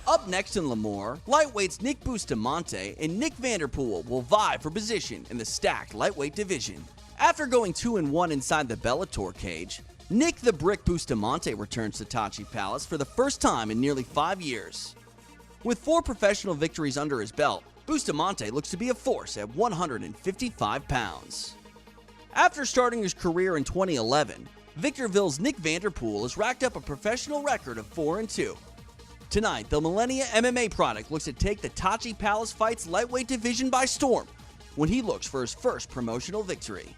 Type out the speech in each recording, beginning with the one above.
Up next in Lemoore, lightweights Nick Bustamante and Nick Vanderpool will vie for position in the stacked lightweight division. After going 2-1 inside the Bellator cage, Nick the Brick Bustamante returns to Tachi Palace for the first time in nearly 5 years. With 4 professional victories under his belt, Bustamante looks to be a force at 155 pounds. After starting his career in 2011, Victorville's Nick Vanderpool has racked up a professional record of 4-2. Tonight, the Millennia MMA product looks to take the Tachi Palace Fights lightweight division by storm when he looks for his first promotional victory.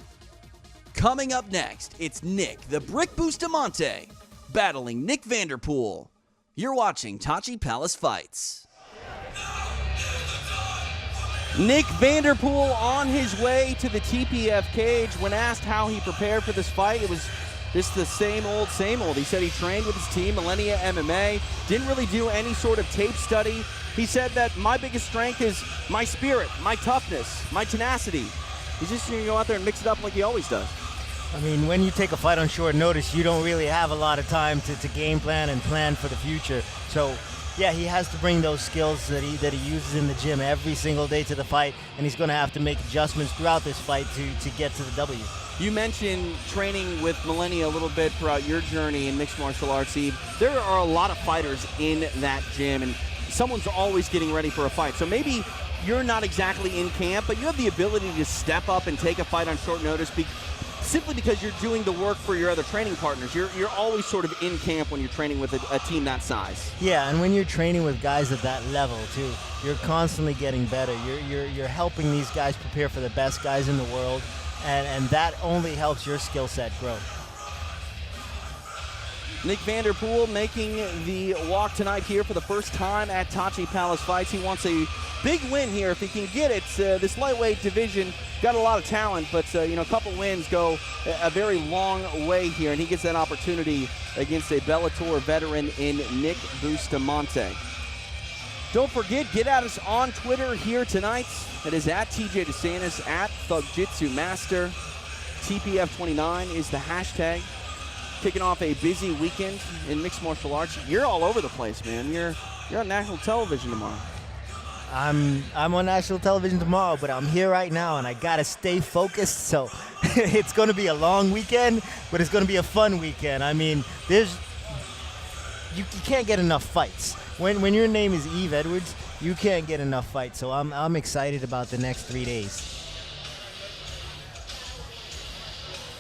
Coming up next, it's Nick the Brick Bustamante battling Nick Vanderpool. You're watching Tachi Palace Fights. Nick Vanderpool on his way to the TPF cage. When asked how he prepared for this fight, it was just the same old, same old. He said he trained with his team, Millennia MMA, didn't really do any sort of tape study. He said that my biggest strength is my spirit, my toughness, my tenacity. He's just going to go out there and mix it up like he always does. I mean, when you take a fight on short notice, you don't really have a lot of time to game plan and plan for the future. So, yeah, he has to bring those skills that he uses in the gym every single day to the fight, and he's going to have to make adjustments throughout this fight to get to the W. You mentioned training with Millennia a little bit throughout your journey in mixed martial arts, Eve. There are a lot of fighters in that gym, and someone's always getting ready for a fight. So maybe you're not exactly in camp, but you have the ability to step up and take a fight on short notice simply because you're doing the work for your other training partners. You're always sort of in camp when you're training with a team that size. Yeah, and when you're training with guys at that level too, you're constantly getting better. You're helping these guys prepare for the best guys in the world, and that only helps your skill set grow. Nick Vanderpool making the walk tonight here for the first time at Tachi Palace Fights. He wants a big win here if he can get it. This lightweight division got a lot of talent, but a couple wins go a very long way here, and he gets that opportunity against a Bellator veteran in Nick Bustamante. Don't forget, get at us on Twitter here tonight. It is at TJ DeSantis, at Thugjitsu Master. TPF29 is the hashtag. Kicking off a busy weekend in mixed martial arts. You're all over the place, man. You're on national television tomorrow. I'm on national television tomorrow, but I'm here right now, and I gotta stay focused. So it's going to be a long weekend, but it's going to be a fun weekend. I mean, you can't get enough fights. When your name is Eve Edwards, you can't get enough fights. So I'm excited about the next 3 days.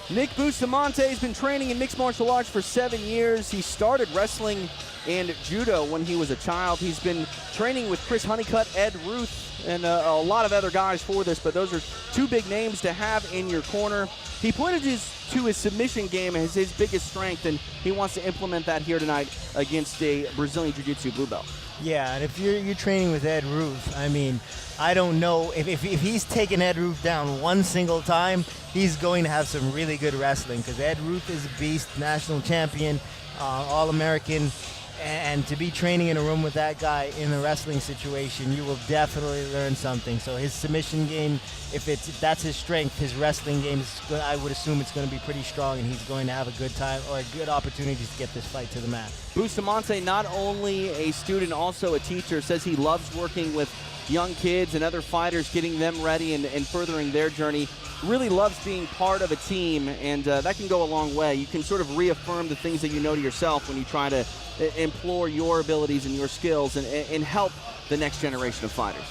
Nick Bustamante has been training in mixed martial arts for 7 years. He started wrestling and judo when he was a child. He's been training with Chris Honeycutt, Ed Ruth, and a lot of other guys for this, but those are 2 big names to have in your corner. He pointed to his submission game as his biggest strength, and he wants to implement that here tonight against a Brazilian Jiu-Jitsu blue belt. Yeah, and if you're training with Ed Ruth, I mean, I don't know if he's taken Ed Ruth down one single time, he's going to have some really good wrestling, because Ed Ruth is a beast, national champion, All-American, and to be training in a room with that guy in a wrestling situation, you will definitely learn something. So his submission game, if that's his strength, his wrestling game, I would assume it's going to be pretty strong, and he's going to have a good time or a good opportunity to get this fight to the mat. Bustamante, not only a student, also a teacher, says he loves working with young kids and other fighters, getting them ready and furthering their journey. Really loves being part of a team, and that can go a long way. You can sort of reaffirm the things that you know to yourself when you try to implore your abilities and your skills and help the next generation of fighters.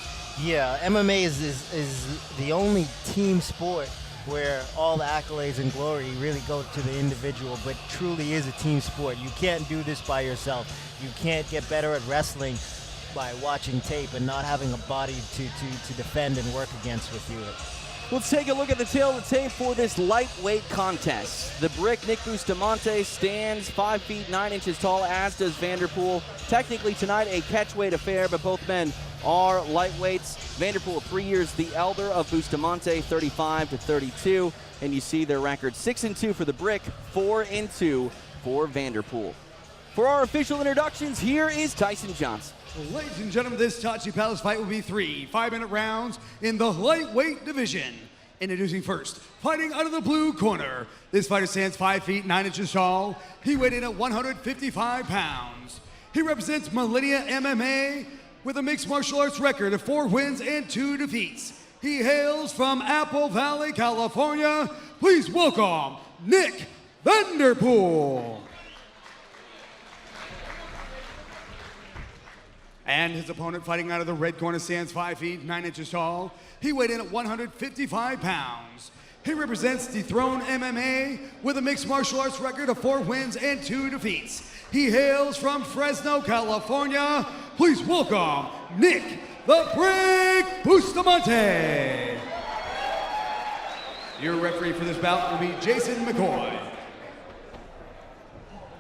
Yeah, MMA is the only team sport where all the accolades and glory really go to the individual, but truly is a team sport. You can't do this by yourself. You can't get better at wrestling by watching tape and not having a body to defend and work against with you. Let's take a look at the tail of the tape for this lightweight contest. The Brick, Nick Bustamante, stands 5 feet 9 inches tall, as does Vanderpool. Technically tonight a catchweight affair, but both men are lightweights. Vanderpool 3 years the elder of Bustamante, 35-32. And you see their record 6-2 for the Brick, 4-2 for Vanderpool. For our official introductions, here is Tyson Johnson. Ladies and gentlemen, this Tachi Palace fight will be 3 5-minute rounds in the lightweight division. Introducing first, fighting out of the blue corner. This fighter stands 5 feet 9 inches tall. He weighed in at 155 pounds. He represents Millennia MMA with a mixed martial arts record of 4 wins and 2 defeats. He hails from Apple Valley, California. Please welcome Nick Vanderpool. And his opponent fighting out of the red corner stands 5 feet 9 inches tall. He weighed in at 155 pounds. He represents Dethrone MMA with a mixed martial arts record of 4 wins and 2 defeats. He hails from Fresno, California. Please welcome Nick the Brick Bustamante. Your referee for this bout will be Jason McCoy.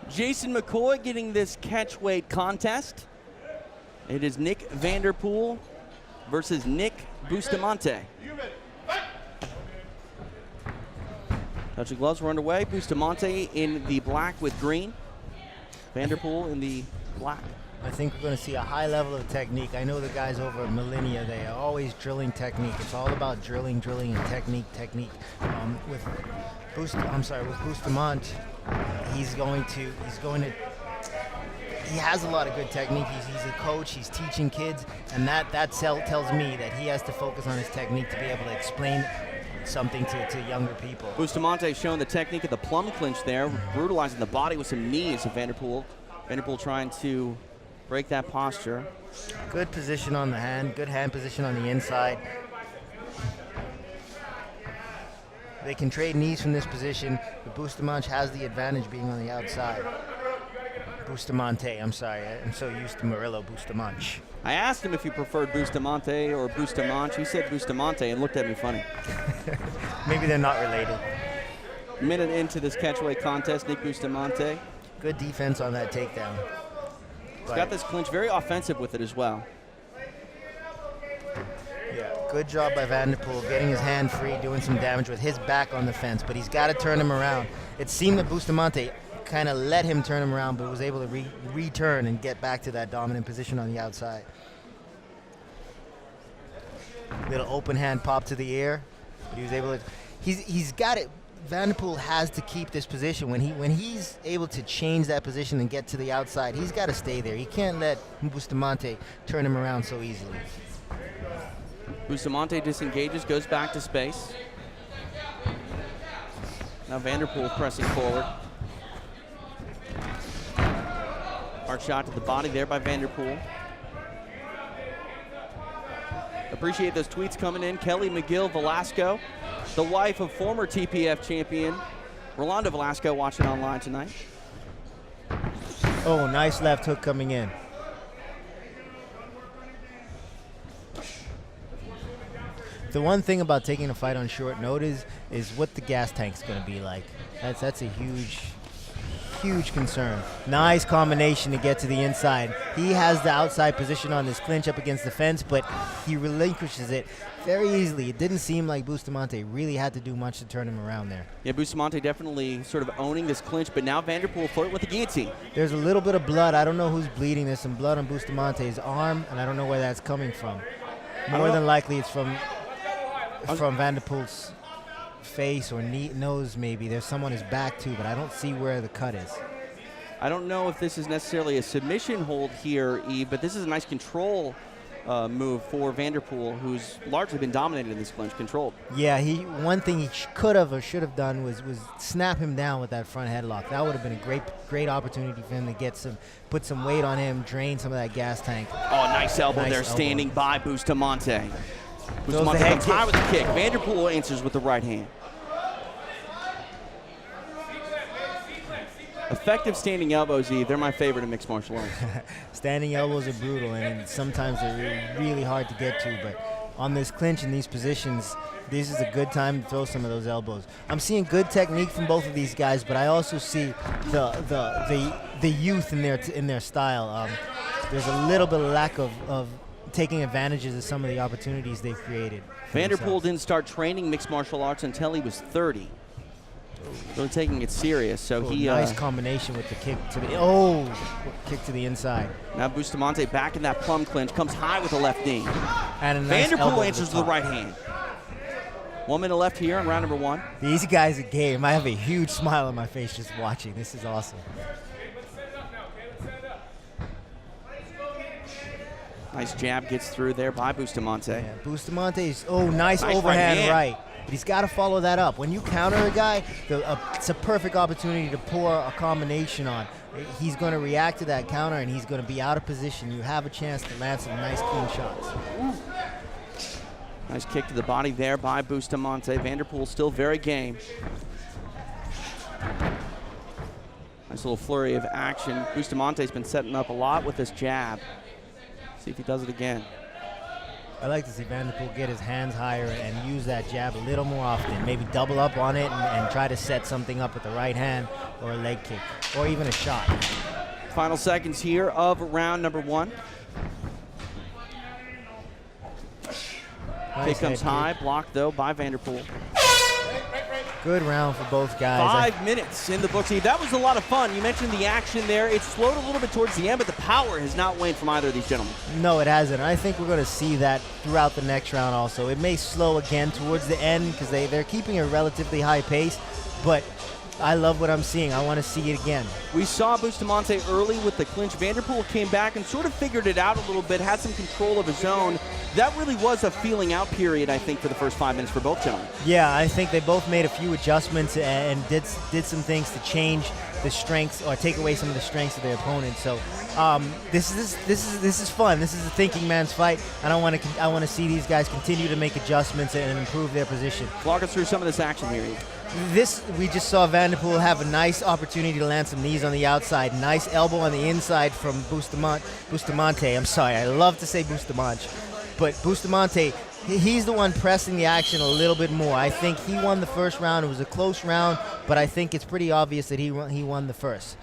Jason McCoy getting this catchweight contest. It is Nick Vanderpool versus Nick Bustamante. Touching gloves, we're underway. Bustamante in the black with green. Vanderpool in the black. I think we're going to see a high level of technique. I know the guys over at Millennia, they are always drilling technique. It's all about drilling, and technique. With Bustamante, he has a lot of good technique. He's a coach, he's teaching kids, and that tells me that he has to focus on his technique to be able to explain something to younger people. Bustamante showing the technique of the plum clinch there, brutalizing the body with some knees of Vanderpool. Vanderpool trying to break that posture. Good position on the hand, good hand position on the inside. They can trade knees from this position, but Bustamante has the advantage being on the outside. Bustamante, I'm sorry, I'm so used to Murillo Bustamante. I asked him if he preferred Bustamante or Bustamante. He said Bustamante and looked at me funny. Maybe they're not related. Minute into this catchweight contest, Nick Bustamante. Good defense on that takedown. He's got this clinch, very offensive with it as well. Yeah, good job by Vanderpool getting his hand free, doing some damage with his back on the fence, but he's got to turn him around. It seemed that Bustamante kind of let him turn him around, but was able to return and get back to that dominant position on the outside. Little open hand pop to the ear, but he was able to. He's got it. Vanderpool has to keep this position. When he's able to change that position and get to the outside, he's got to stay there. He can't let Bustamante turn him around so easily. Bustamante disengages, goes back to space. Now Vanderpool pressing forward. Hard shot to the body there by Vanderpool. Appreciate those tweets coming in. Kelly McGill Velasco, the wife of former TPF champion Rolando Velasco, watching online tonight. Oh, nice left hook coming in. The one thing about taking a fight on short notice is what the gas tank's going to be like. That's a huge concern. Nice combination to get to the inside. He has the outside position on this clinch up against the fence, but he relinquishes it very easily. It didn't seem like Bustamante really had to do much to turn him around there. Yeah, Bustamante definitely sort of owning this clinch, but now Vanderpool flirting with the guillotine. There's a little bit of blood. I don't know who's bleeding. There's some blood on Bustamante's arm, and I don't know where that's coming from. More than likely it's from Vanderpool's face or nose maybe. There's some on his back too, but I don't see where the cut is. I don't know if this is necessarily a submission hold here, Eve, but this is a nice control move for Vanderpool, who's largely been dominated in this clinch, controlled. Yeah, one thing he could have or should have done was snap him down with that front headlock. That would have been a great opportunity for him to put some weight on him, drain some of that gas tank. Oh, nice elbow there, standing by Bustamante. Bustamante comes high with the kick. Vanderpool answers with the right hand. Effective standing elbows, Eve. They're my favorite in mixed martial arts. Standing elbows are brutal, and sometimes they're really hard to get to. But on this clinch in these positions, this is a good time to throw some of those elbows. I'm seeing good technique from both of these guys, but I also see the youth in their style. There's a little bit of lack of taking advantages of some of the opportunities they've created. Vanderpool didn't start training mixed martial arts until he was 30. Really taking it serious. So nice combination with the kick to the kick to the inside. Now Bustamante back in that plum clinch, comes high with the left knee. And a nice Vanderpool answers with the right hand. 1 minute left here in round number 1. These guys are game. I have a huge smile on my face just watching. This is awesome. Nice jab gets through there by Bustamante. Yeah, Bustamante's, nice overhand right. But he's got to follow that up. When you counter a guy, it's a perfect opportunity to pour a combination on. He's going to react to that counter, and he's going to be out of position. You have a chance to land some nice, clean shots. Nice kick to the body there by Bustamante. Vanderpool still very game. Nice little flurry of action. Bustamante's been setting up a lot with this jab. See if he does it again. I like to see Vanderpool get his hands higher and use that jab a little more often. Maybe double up on it and try to set something up with the right hand or a leg kick or even a shot. Final seconds here of round number 1. Nice kick comes head high, kick. blocked though by Vanderpool. Good round for both guys. 5 minutes in the books. That was a lot of fun. You mentioned the action there. It slowed a little bit towards the end, but the power has not waned from either of these gentlemen. No, it hasn't. I think we're going to see that throughout the next round also. It may slow again towards the end because they're keeping a relatively high pace, but I love what I'm seeing. I want to see it again. We saw Bustamante early with the clinch. Vanderpool came back and sort of figured it out a little bit, had some control of his own. That really was a feeling out period, I think, for the first 5 minutes for both gentlemen. Yeah, I think they both made a few adjustments and did some things to change the strengths or take away some of the strengths of their opponent. So this is fun. This is a thinking man's fight, and I want to see these guys continue to make adjustments and improve their position. Walk us through some of this action here. We just saw Vanderpool have a nice opportunity to land some knees on the outside. Nice elbow on the inside from Bustamante. I'm sorry, I love to say Bustamante. But Bustamante, he's the one pressing the action a little bit more. I think he won the first round. It was a close round, but I think it's pretty obvious that he won the first.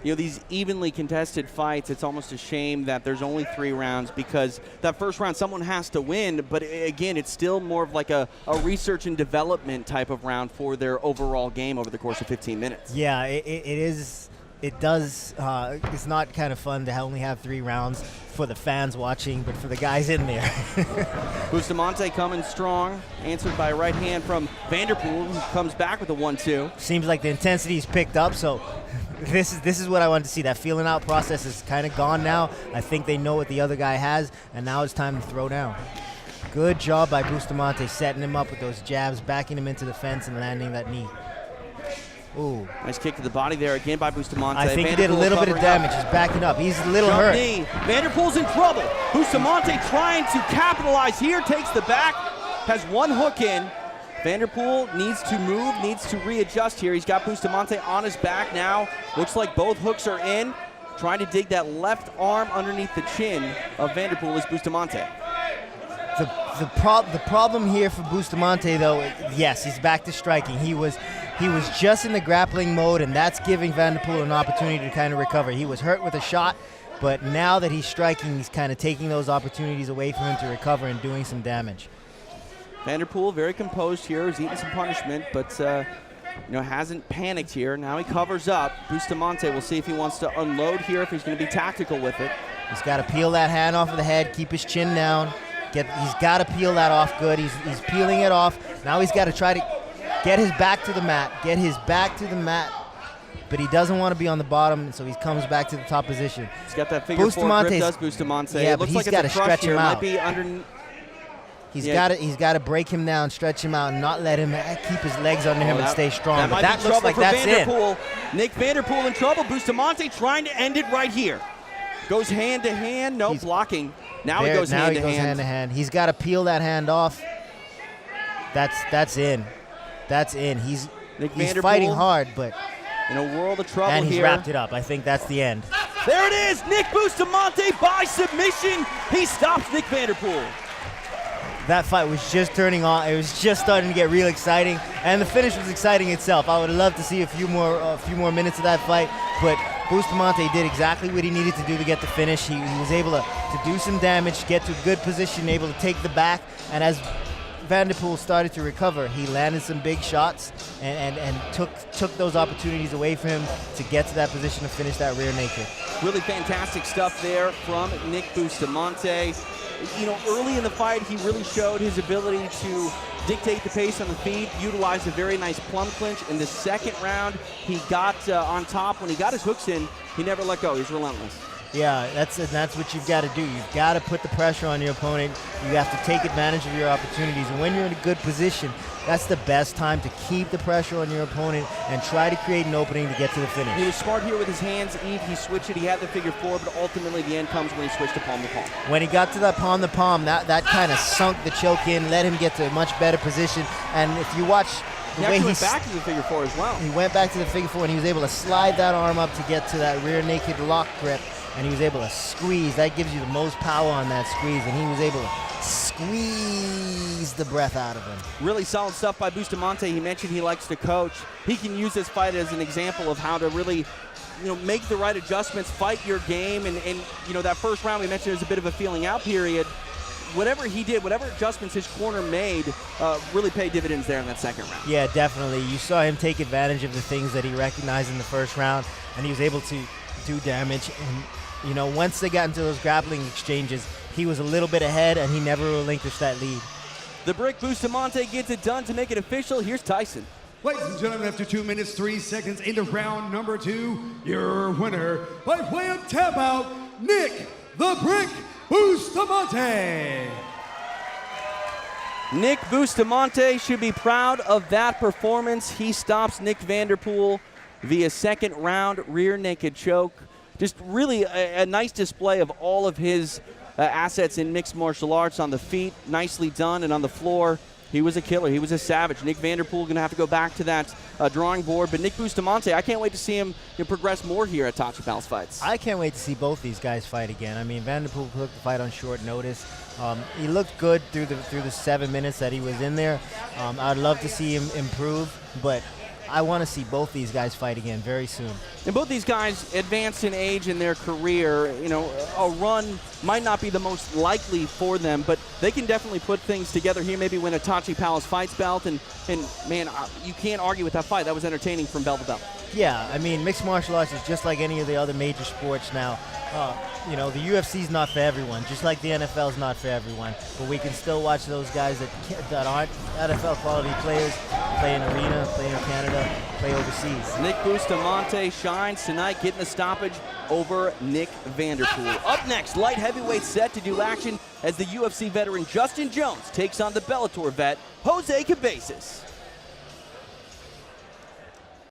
You know, these evenly contested fights, it's almost a shame that there's only 3 rounds because that first round someone has to win, but again, it's still more of like a research and development type of round for their overall game over the course of 15 minutes. Yeah, it is. It does. It's not kind of fun to only have 3 rounds for the fans watching, but for the guys in there. Bustamante coming strong, answered by a right hand from Vanderpool, who comes back with a 1-2. Seems like the intensity's picked up, so this is what I wanted to see. That feeling out process is kind of gone now. I think they know what the other guy has, and now it's time to throw down. Good job by Bustamante setting him up with those jabs, backing him into the fence and landing that knee. Ooh. Nice kick to the body there again by Bustamante. I think Vanderpool he did a little bit of damage. He's backing up. He's a little hurt. Knee. Vanderpool's in trouble. Bustamante trying to capitalize here. Takes the back. Has one hook in. Vanderpool needs to move, needs to readjust here. He's got Bustamante on his back now. Looks like both hooks are in. Trying to dig that left arm underneath the chin of Vanderpool is Bustamante. The problem here for Bustamante, though, yes, he's back to striking. He was just in the grappling mode, and that's giving Vanderpool an opportunity to kind of recover. He was hurt with a shot, but now that he's striking, he's kind of taking those opportunities away from him to recover and doing some damage. Vanderpool very composed here. He's eating some punishment, but hasn't panicked here. Now he covers up. Bustamante, we'll see if he wants to unload here, if he's going to be tactical with it. He's got to peel that hand off of the head, keep his chin down. He's got to peel that off good. He's peeling it off. Now he's got to try to get his back to the mat. But he doesn't want to be on the bottom, so he comes back to the top position. He's got that figure four grip, does Bustamante. Yeah, it looks but like he's got to stretch him out. Might be under. He's got to break him down, stretch him out, and not let him keep his legs under him and stay strong. But that looks like that's Vanderpool. Nick Vanderpool in trouble. Bustamante trying to end it right here. Goes hand to hand. No blocking. Now he goes hand to hand. He's got to peel that hand off. That's in. That's in. He's fighting hard, but in a world of trouble here. And he's wrapped it up. I think that's the end. There it is. Nick Bustamante by submission. He stops Nick Vanderpool. That fight was just turning on. It was just starting to get real exciting, and the finish was exciting itself. I would love to see a few more minutes of that fight, but Bustamante did exactly what he needed to do to get the finish. He was able to do some damage, get to a good position, able to take the back, and as Vanderpool started to recover, he landed some big shots and took those opportunities away from him to get to that position to finish that rear naked. Really fantastic stuff there from Nick Bustamante. Early in the fight, he really showed his ability to dictate the pace on the feet, utilized a very nice plum clinch. In the second round, he got on top. When he got his hooks in, he never let go. He's relentless. Yeah, that's what you've got to do. You've got to put the pressure on your opponent. You have to take advantage of your opportunities. And when you're in a good position, that's the best time to keep the pressure on your opponent and try to create an opening to get to the finish. He was smart here with his hands. He switched it. He had the figure 4, but ultimately the end comes when he switched to palm-to-palm. When he got to that palm-to-palm, that kind of sunk the choke in, let him get to a much better position. And if you watch the way he went back to the figure 4 as well. He went back to the figure 4, and he was able to slide that arm up to get to that rear naked lock grip. And he was able to squeeze. That gives you the most power on that squeeze, and he was able to squeeze the breath out of him. Really solid stuff by Bustamante. He mentioned he likes to coach. He can use this fight as an example of how to really, make the right adjustments, fight your game, and that first round we mentioned there was a bit of a feeling out period. Whatever he did, whatever adjustments his corner made, really paid dividends there in that second round. Yeah, definitely. You saw him take advantage of the things that he recognized in the first round, and he was able to do damage. And once they got into those grappling exchanges, he was a little bit ahead, and he never relinquished that lead. The Brick Bustamante gets it done to make it official. Here's Tyson. Ladies and gentlemen, after 2 minutes, 3 seconds into round number 2, your winner by way of tap out, Nick the Brick Bustamante. Nick Bustamante should be proud of that performance. He stops Nick Vanderpool via second round rear naked choke. Just really a nice display of all of his assets in mixed martial arts. On the feet, nicely done, and on the floor, he was a killer. He was a savage. Nick Vanderpool going to have to go back to that drawing board. But Nick Bustamante, I can't wait to see him progress more here at Tachi Palace Fights. I can't wait to see both these guys fight again. I mean, Vanderpool took the fight on short notice. He looked good through the 7 minutes that he was in there. I'd love to see him improve, but I want to see both these guys fight again very soon. And both these guys advanced in age in their career. A run might not be the most likely for them, but they can definitely put things together here, maybe win a Tachi Palace Fights belt. And man, you can't argue with that fight. That was entertaining from bell to bell. Yeah, I mean, mixed martial arts is just like any of the other major sports now. The UFC's not for everyone, just like the NFL's not for everyone. But we can still watch those guys that aren't NFL quality players play in arena, play in Canada, play overseas. Nick Bustamante shines tonight, getting the stoppage over Nick Vanderpool. Up next, light heavyweight set to do action as the UFC veteran Justin Jones takes on the Bellator vet Jose Cabezas.